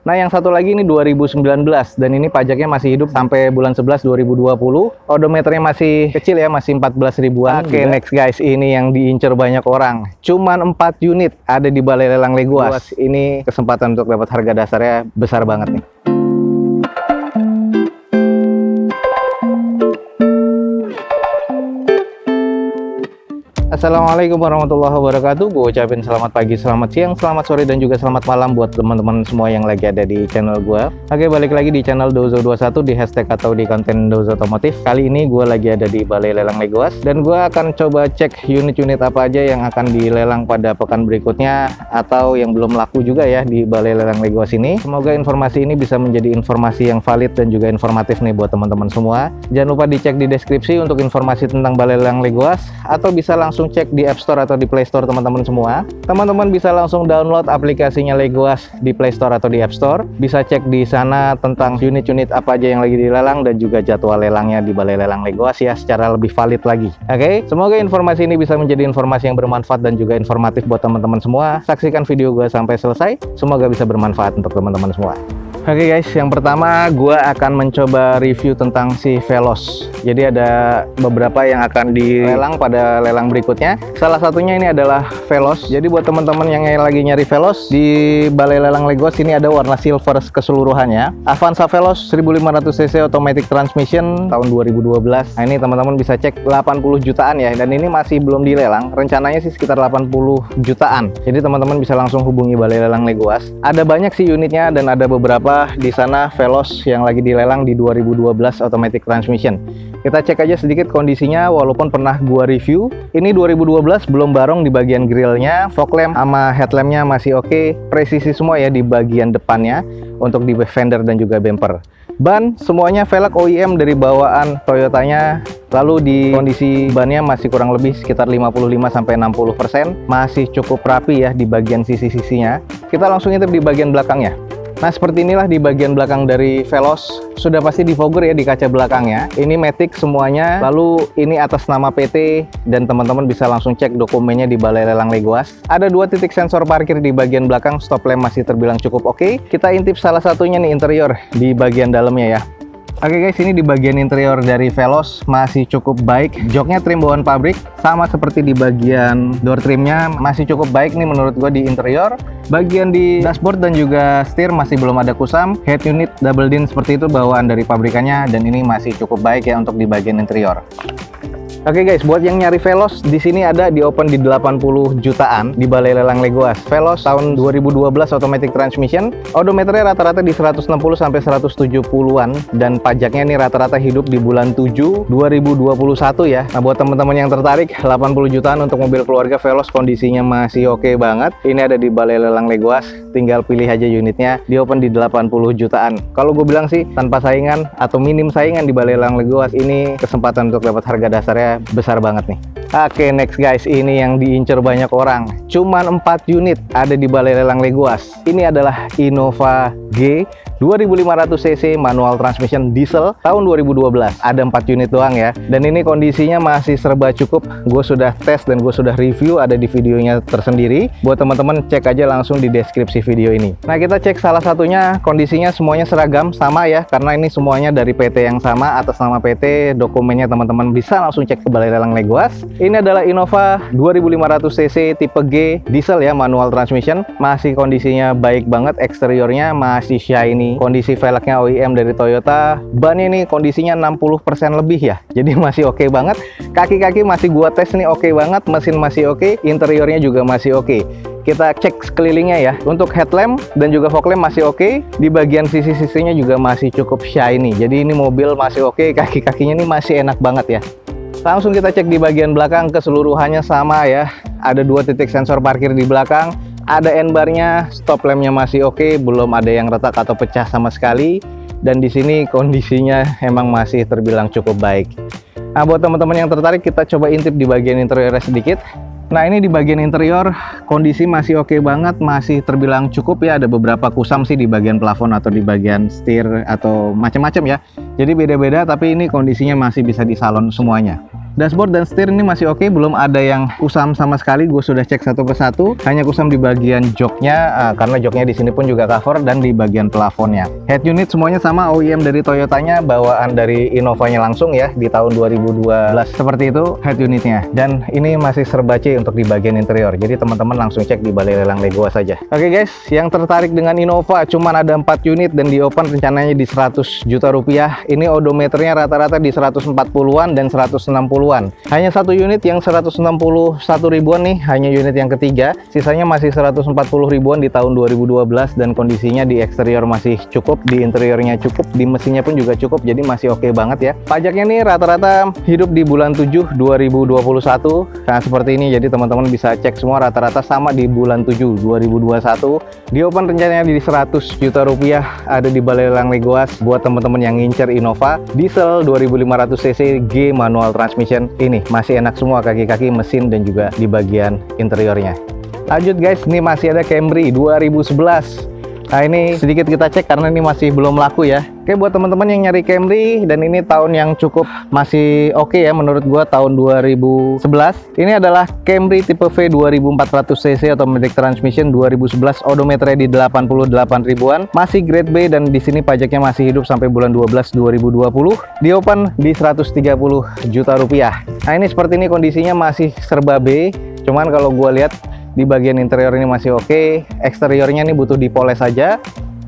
Nah, yang satu lagi ini 2019 dan ini pajaknya masih hidup sampai bulan 11 2020. Odometernya masih kecil ya, masih 14 ribuan. Oke, next guys, ini yang diincar banyak orang. Cuman 4 unit ada di Balai Lelang Legoas. Ini kesempatan untuk dapat harga dasarnya besar banget nih. Assalamualaikum warahmatullahi wabarakatuh. Gue ucapin selamat pagi, selamat siang, selamat sore, dan juga selamat malam buat teman-teman semua yang lagi ada di channel gue. Oke, balik lagi di channel Dozo21 di hashtag atau di konten Dozo Otomotif. Kali ini gue lagi ada di Balai Lelang Legoas dan gue akan coba cek unit-unit apa aja yang akan dilelang pada pekan berikutnya atau yang belum laku juga ya di Balai Lelang Legoas ini. Semoga informasi ini bisa menjadi informasi yang valid dan juga informatif nih buat teman-teman semua. Jangan lupa dicek di deskripsi untuk informasi tentang Balai Lelang Legoas, atau bisa langsung cek di App Store atau di Play Store teman-teman semua. Teman-teman bisa langsung download aplikasinya Legoas di Play Store atau di App Store. Bisa cek di sana tentang unit-unit apa aja yang lagi dilelang dan juga jadwal lelangnya di Balai Lelang Legoas ya secara lebih valid lagi. Oke, semoga informasi ini bisa menjadi informasi yang bermanfaat dan juga informatif buat teman-teman semua. Saksikan video gue sampai selesai. Semoga bisa bermanfaat untuk teman-teman semua. Oke guys, yang pertama gue akan mencoba review tentang si Veloz. Jadi ada beberapa yang akan dilelang pada lelang berikutnya. Salah satunya ini adalah Veloz. Jadi buat teman-teman yang lagi nyari Veloz di Balai Lelang Legoas, ini ada warna silver keseluruhannya. Avanza Veloz 1500cc automatic transmission tahun 2012. Nah ini teman-teman bisa cek 80 jutaan ya, dan ini masih belum dilelang. Rencananya sih sekitar 80 jutaan. Jadi teman-teman bisa langsung hubungi Balai Lelang Legoas. Ada banyak sih unitnya dan ada beberapa di sana Veloz yang lagi dilelang di 2012 automatic transmission. Kita cek aja sedikit kondisinya, walaupun pernah gua review. Ini 2012 belum barong di bagian grillnya, fog lamp sama headlampnya masih oke, presisi semua ya di bagian depannya untuk di fender dan juga bumper. Ban semuanya velg OEM dari bawaan Toyotanya. Lalu di kondisi bannya masih kurang lebih sekitar 55-60%, masih cukup rapi ya di bagian sisi-sisinya. Kita langsung intip di bagian belakangnya. Nah, seperti inilah di bagian belakang dari Veloz. Sudah pasti di fogger ya di kaca belakangnya. Ini matic semuanya. Lalu ini atas nama PT dan teman-teman bisa langsung cek dokumennya di Balai Lelang Legoas. Ada 2 titik sensor parkir di bagian belakang. Stop lamp masih terbilang cukup oke. Kita intip salah satunya nih interior di bagian dalamnya ya. Oke guys, ini di bagian interior dari Veloz masih cukup baik. Joknya trim bawaan pabrik, sama seperti di bagian door trimnya masih cukup baik nih menurut gua di interior. Bagian di dashboard dan juga setir masih belum ada kusam. Head unit double din seperti itu bawaan dari pabrikannya, dan ini masih cukup baik ya untuk di bagian interior. Oke guys, buat yang nyari Veloz, di sini ada di open di 80 jutaan di Balai Lelang Legoas. Veloz tahun 2012 automatic transmission. Odometernya rata-rata di 160 sampai 170-an dan pajaknya ini rata-rata hidup di bulan 7 2021 ya. Nah, buat teman-teman yang tertarik, 80 jutaan untuk mobil keluarga Veloz kondisinya masih oke banget. Ini ada di Balai Lelang Legoas, tinggal pilih aja unitnya. Di open di 80 jutaan. Kalau gue bilang sih tanpa saingan atau minim saingan di Balai Lelang Legoas, ini kesempatan untuk dapat harga dasarnya besar banget nih. Oke, next guys, ini yang diincar banyak orang. Cuman 4 unit ada di Balai Lelang Legoas. Ini adalah Innova G 2500cc manual transmission diesel tahun 2012. Ada 4 unit doang ya. Dan ini kondisinya masih serba cukup. Gue sudah tes dan gue sudah review, ada di videonya tersendiri. Buat teman-teman cek aja langsung di deskripsi video ini. Nah, kita cek salah satunya, kondisinya semuanya seragam sama ya, karena ini semuanya dari PT yang sama, atas nama PT. Dokumennya teman-teman bisa langsung cek ke Balai Lelang Legoas. Ini adalah Innova 2500cc tipe G diesel ya, manual transmission. Masih kondisinya baik banget, eksteriornya masih shiny. Kondisi velgnya OEM dari Toyota. Bannya ini kondisinya 60% lebih ya, jadi masih oke banget. Kaki-kaki masih gua tes nih oke banget. Mesin masih oke, interiornya juga masih oke. Kita cek sekelilingnya ya. Untuk headlamp dan juga fog lamp masih oke. Di bagian sisi-sisinya juga masih cukup shiny. Jadi ini mobil masih oke, kaki-kakinya ini masih enak banget ya. Langsung kita cek di bagian belakang, keseluruhannya sama ya. Ada 2 titik sensor parkir di belakang. Ada N-barnya, stop lampnya masih oke, belum ada yang retak atau pecah sama sekali. Dan di sini kondisinya emang masih terbilang cukup baik. Nah, buat teman-teman yang tertarik, kita coba intip di bagian interiornya sedikit. Nah, ini di bagian interior kondisi masih oke banget, masih terbilang cukup ya. Ada beberapa kusam sih di bagian plafon atau di bagian setir atau macam-macam ya. Jadi beda-beda, tapi ini kondisinya masih bisa di salon semuanya. Dashboard dan setir ini masih oke, belum ada yang kusam sama sekali. Gue sudah cek satu persatu, hanya kusam di bagian joknya, karena joknya di sini pun juga cover, dan di bagian plafonnya. Head unit semuanya sama, OEM dari Toyotanya, bawaan dari Innovanya langsung ya, di tahun 2012 seperti itu head unitnya. Dan ini masih serba C untuk di bagian interior, jadi teman-teman langsung cek di balai lelang Legoas saja. Oke guys, yang tertarik dengan Innova, cuman ada 4 unit dan di open rencananya di 100 juta rupiah. Ini odometernya rata-rata di 140-an dan 160-an. Hanya satu unit yang 161 ribuan nih, hanya unit yang ketiga. Sisanya masih 140 ribuan di tahun 2012 dan kondisinya di eksterior masih cukup, di interiornya cukup, di mesinnya pun juga cukup, jadi masih oke banget ya. Pajaknya nih rata-rata hidup di bulan 7 2021. Nah seperti ini, jadi teman-teman bisa cek semua rata-rata sama di bulan 7 2021. Di open rencananya di 100 juta rupiah, ada di balai lelang Legoas buat teman-teman yang ngincer Innova diesel 2500 cc G manual transmission. Ini masih enak semua, kaki-kaki, mesin, dan juga di bagian interiornya. Lanjut guys, ini masih ada Camry 2011. Nah ini sedikit kita cek karena ini masih belum laku ya. Oke, buat teman-teman yang nyari Camry, dan ini tahun yang cukup masih oke ya menurut gua, tahun 2011. Ini adalah Camry tipe V 2400 cc automatic transmission 2011, odometernya di 88 ribuan, masih grade B, dan di sini pajaknya masih hidup sampai bulan 12 2020. Di open di 130 juta rupiah. Nah ini seperti ini kondisinya, masih serba B. Cuman kalau gua lihat di bagian interior ini masih oke, eksteriornya ini butuh dipoles saja.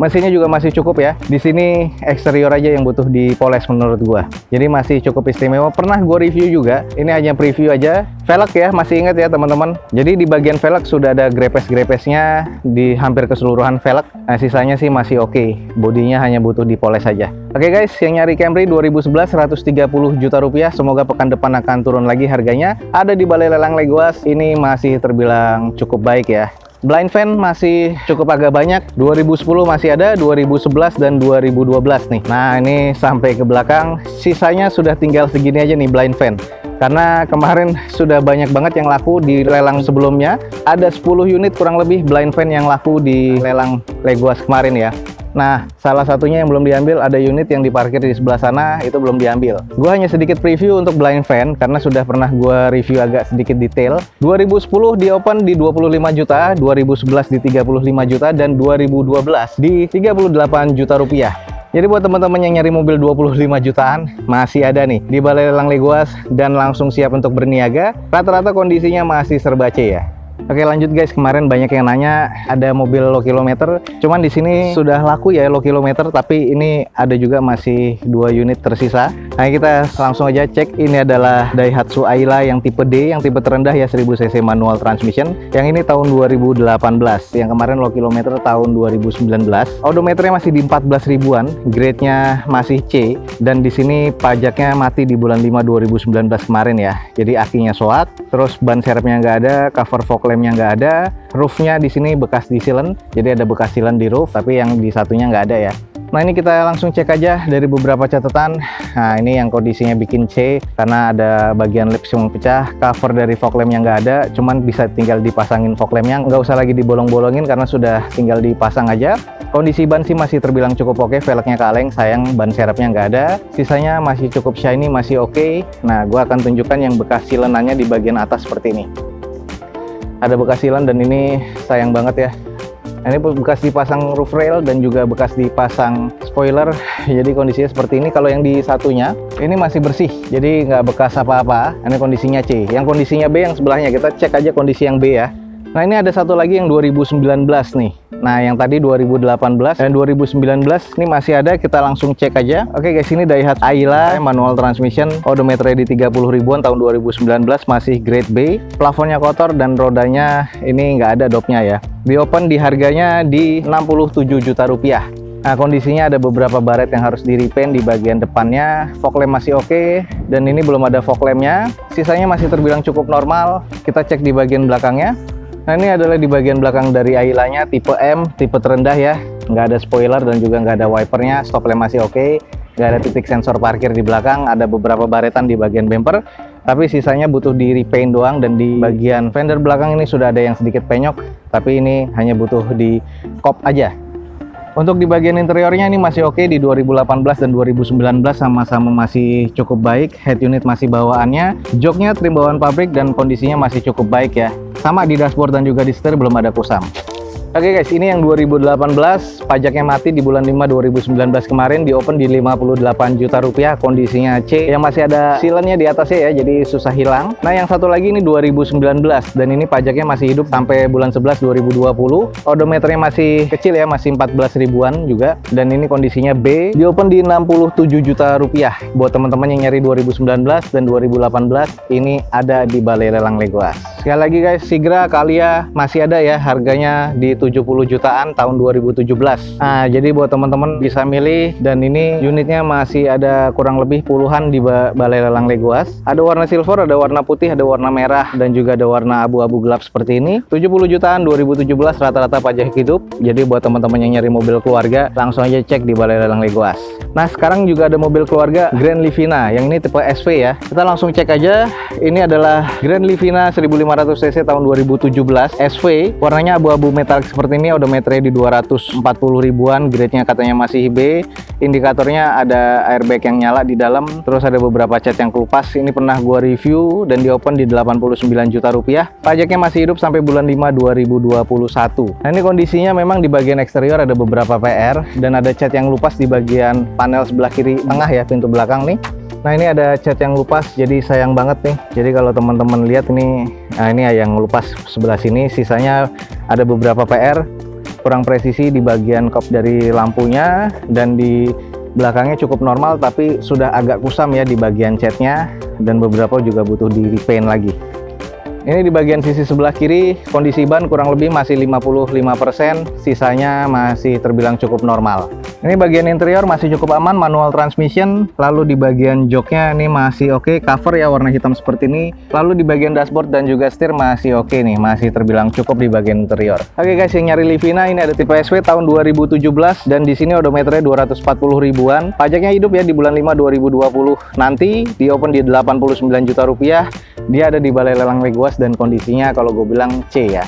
Mesinnya juga masih cukup ya. Di sini eksterior aja yang butuh dipoles menurut gua. Jadi masih cukup istimewa. Pernah gua review juga. Ini hanya preview aja. Velg ya, masih ingat ya teman-teman. Jadi di bagian velg sudah ada grepes-grepesnya di hampir keseluruhan velg. Nah, sisanya sih masih oke. Bodinya hanya butuh dipoles saja. Oke guys, yang nyari Camry 2011 130 juta rupiah. Semoga pekan depan akan turun lagi harganya. Ada di balai lelang Legoas. Ini masih terbilang cukup baik ya. Blind fan masih cukup agak banyak, 2010 masih ada, 2011 dan 2012 nih. Nah ini sampai ke belakang, sisanya sudah tinggal segini aja nih blind fan. Karena kemarin sudah banyak banget yang laku di lelang sebelumnya. Ada 10 unit kurang lebih blind fan yang laku di lelang Legoas kemarin ya. Nah, salah satunya yang belum diambil, ada unit yang diparkir di sebelah sana, itu belum diambil. Gue hanya sedikit preview untuk blind fan, karena sudah pernah gue review agak sedikit detail. 2010 di open di 25 juta, 2011 di 35 juta, dan 2012 di 38 juta rupiah. Jadi buat teman-teman yang nyari mobil 25 jutaan, masih ada nih di balai lelang Legoas, dan langsung siap untuk berniaga. Rata-rata kondisinya masih serba C ya. Oke lanjut guys, kemarin banyak yang nanya ada mobil low kilometer, cuman di sini sudah laku ya low kilometer, tapi ini ada juga masih 2 unit tersisa. Nah kita langsung aja cek. Ini adalah Daihatsu Ayla yang tipe D, yang tipe terendah ya, 1000 cc manual transmission. Yang ini tahun 2018, yang kemarin low kilometer tahun 2019. Odometernya masih di 14 ribuan, grade-nya masih C, dan di sini pajaknya mati di bulan 5 2019 kemarin ya. Jadi akinya soak, terus ban serepnya nggak ada, cover fog lamp-nya nggak ada, roofnya di sini bekas di sealant, jadi ada bekas sealant di roof, tapi yang di satunya nggak ada ya. Nah ini kita langsung cek aja dari beberapa catatan. Nah ini yang kondisinya bikin C, karena ada bagian lips yang pecah, cover dari fog lamp-nya nggak ada, cuman bisa tinggal dipasangin fog lamp-nya, nggak usah lagi dibolong-bolongin karena sudah tinggal dipasang aja. Kondisi ban sih masih terbilang cukup oke, velgnya kaleng, sayang ban serepnya nggak ada. Sisanya masih cukup shiny, masih oke. Nah gua akan tunjukkan yang bekas sealant-nya di bagian atas seperti ini. Ada bekas sealant, dan ini sayang banget ya. Ini bekas dipasang roof rail dan juga bekas dipasang spoiler. Jadi kondisinya seperti ini. Kalau yang di satunya ini masih bersih, jadi nggak bekas apa-apa. Ini kondisinya C. Yang kondisinya B yang sebelahnya, kita cek aja kondisi yang B ya. Nah ini ada satu lagi yang 2019 nih. Nah yang tadi 2018 dan 2019 ini masih ada, kita langsung cek aja. Oke guys, ini Daihatsu Ayla manual transmission, odometernya di 30 ribuan tahun 2019, masih grade B. Plafonnya kotor dan rodanya ini nggak ada dopnya ya. Di open di harganya di 67 juta rupiah. Nah kondisinya ada beberapa baret yang harus di repaint di bagian depannya. Fog lamp masih oke, dan ini belum ada fog lamp-nya. Sisanya masih terbilang cukup normal. Kita cek di bagian belakangnya. Nah ini adalah di bagian belakang dari Ayla-nya, tipe M, tipe terendah ya. Nggak ada spoiler dan juga nggak ada wipernya. Stop lamp masih oke. Nggak ada titik sensor parkir di belakang. Ada beberapa baretan di bagian bumper, tapi sisanya butuh di repaint doang. Dan di bagian fender belakang ini sudah ada yang sedikit penyok, tapi ini hanya butuh di kop aja. Untuk di bagian interiornya ini masih oke, di 2018 dan 2019 sama-sama masih cukup baik. Head unit masih bawaannya, joknya trim bawaan pabrik dan kondisinya masih cukup baik ya. Sama di dashboard dan juga di setir belum ada kusam. Oke guys, ini yang 2018, pajaknya mati di bulan 5 2019 kemarin, di open di 58 juta rupiah, kondisinya C, yang masih ada sealannya di atasnya ya, jadi susah hilang. Nah yang satu lagi ini 2019, dan ini pajaknya masih hidup sampai bulan 11 2020, odometernya masih kecil ya, masih 14 ribuan juga, dan ini kondisinya B, di open di 67 juta rupiah. Buat teman-teman yang nyari 2019 dan 2018, ini ada di Balai Lelang Legoas. Sekali lagi guys, Sigra Kalia masih ada ya, harganya di 70 jutaan tahun 2017. Nah, jadi buat teman-teman bisa milih, dan ini unitnya masih ada kurang lebih puluhan di Balai Lelang Legoas. Ada warna silver, ada warna putih, ada warna merah, dan juga ada warna abu-abu gelap seperti ini. 70 jutaan 2017 rata-rata pajak hidup. Jadi buat teman-teman yang nyari mobil keluarga, langsung aja cek di Balai Lelang Legoas. Nah, sekarang juga ada mobil keluarga Grand Livina, yang ini tipe SV ya. Kita langsung cek aja. Ini adalah Grand Livina 1500 cc tahun 2017 SV, warnanya abu-abu metalik seperti ini, odometernya di 240 ribuan, grade-nya katanya masih B, indikatornya ada airbag yang nyala di dalam, terus ada beberapa cat yang kelupas. Ini pernah gua review dan di open di 89 juta rupiah, pajaknya masih hidup sampai bulan 5 2021. Nah ini kondisinya memang di bagian eksterior ada beberapa PR, dan ada cat yang lupas di bagian panel sebelah kiri tengah ya, pintu belakang nih. Nah ini ada cat yang lupas, jadi sayang banget nih. Jadi kalau teman-teman lihat ini, nah ini yang lupas sebelah sini, sisanya ada beberapa PR, kurang presisi di bagian kop dari lampunya, dan di belakangnya cukup normal tapi sudah agak kusam ya di bagian catnya, dan beberapa juga butuh di repaint lagi. Ini di bagian sisi sebelah kiri, kondisi ban kurang lebih masih 55%, sisanya masih terbilang cukup normal. Ini bagian interior masih cukup aman, manual transmission. Lalu di bagian joknya ini masih oke, cover ya warna hitam seperti ini. Lalu di bagian dashboard dan juga setir masih oke nih, masih terbilang cukup di bagian interior. Oke guys, yang nyari Livina ini ada tipe SV tahun 2017, dan di sini odometernya 240 ribuan. Pajaknya hidup ya di bulan 5 2020 nanti, di open di 89 juta rupiah. Dia ada di Balai Lelang Legoas, dan kondisinya kalau gue bilang C ya.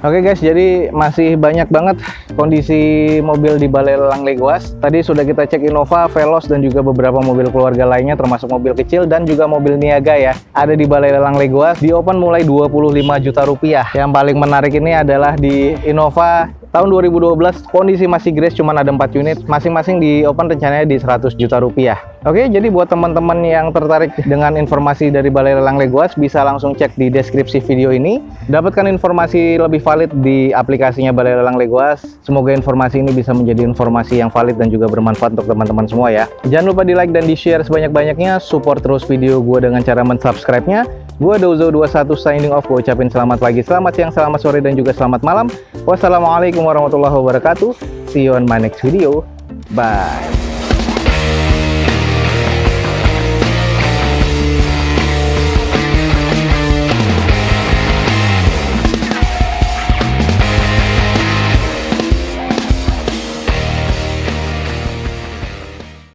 Oke guys, jadi masih banyak banget kondisi mobil di Balai Lelang Legoas. Tadi sudah kita cek Innova, Veloz, dan juga beberapa mobil keluarga lainnya, termasuk mobil kecil dan juga mobil niaga ya. Ada di Balai Lelang Legoas, di open mulai 25 juta rupiah. Yang paling menarik ini adalah di Innova tahun 2012, kondisi masih grace, cuman ada 4 unit, masing-masing di open rencananya di 100 juta rupiah. Oke, jadi buat teman-teman yang tertarik dengan informasi dari Balai Lelang Legoas, bisa langsung cek di deskripsi video ini. Dapatkan informasi lebih valid di aplikasinya Balai Lelang Legoas. Semoga informasi ini bisa menjadi informasi yang valid dan juga bermanfaat untuk teman-teman semua ya. Jangan lupa di like dan di share sebanyak-banyaknya. Support terus video gue dengan cara mensubscribe-nya. Gue Dozo21 signing off. Gue ucapin selamat pagi, selamat siang, selamat sore, dan juga selamat malam. Wassalamualaikum warahmatullahi wabarakatuh. See you on my next video. Bye.